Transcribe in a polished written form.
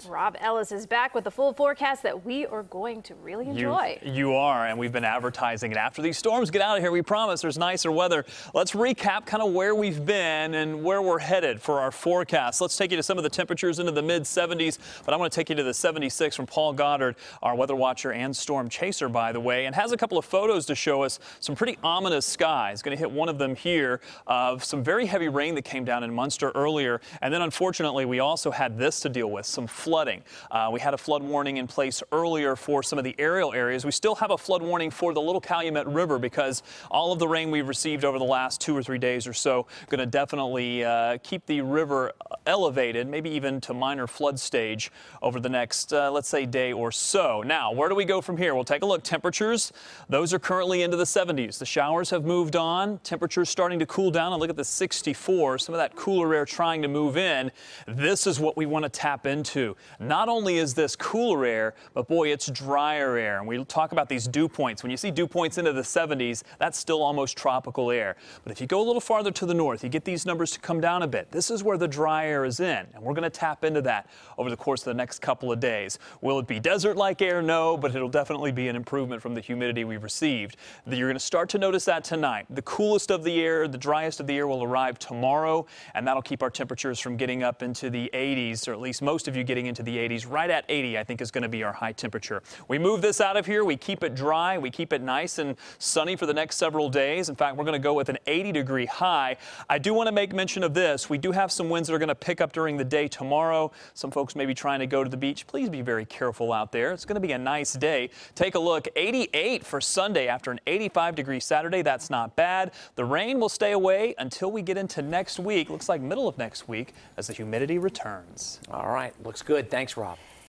Robb Ellis is back with the full forecast that we are going to really enjoy. You are, and we've been advertising it. After these storms get out of here, we promise there's nicer weather. Let's recap kind of where we've been and where we're headed for our forecast. Let's take you to some of the temperatures into the mid-70s, but I want to take you to the 76 from Paul Goddard, our weather watcher and storm chaser, by the way, and has a couple of photos to show us some pretty ominous skies. Going to hit one of them here of some very heavy rain that came down in Munster earlier, and then unfortunately we also had this to deal with, some flooding. We had a flood warning in place earlier for some of the aerial areas. We still have a flood warning for the Little Calumet River because all of the rain we've received over the last 2 or 3 days or so going to definitely keep the river elevated, maybe even to minor flood stage over the next, let's say, day or so. Now, where do we go from here? We'll take a look. Temperatures, those are currently into the 70s. The showers have moved on. Temperatures starting to cool down, and look at the 64. Some of that cooler air trying to move in. This is what we want to tap into. Not only is this cooler air, but boy, it's drier air. And we talk about these dew points. When you see dew points into the 70s, that's still almost tropical air. But if you go a little farther to the north, you get these numbers to come down a bit. This is where the dry air is in, and we're going to tap into that over the course of the next couple of days. Will it be desert-like air? No, but it'll definitely be an improvement from the humidity we've received. You're going to start to notice that tonight. The coolest of the air, the driest of the air will arrive tomorrow, and that'll keep our temperatures from getting up into the 80s, or at least most of you getting into the 80s. Right at 80, I think, is going to be our high temperature. We move this out of here. We keep it dry. We keep it nice and sunny for the next several days. In fact, we're going to go with an 80-degree high. I do want to make mention of this. We do have some winds that are going to pick up during the day tomorrow. Some folks may be trying to go to the beach. Please be very careful out there. It's going to be a nice day. Take a look. 88 for Sunday after an 85-degree Saturday. That's not bad. The rain will stay away until we get into next week. Looks like middle of next week as the humidity returns. All right. Looks good. Thanks, Rob.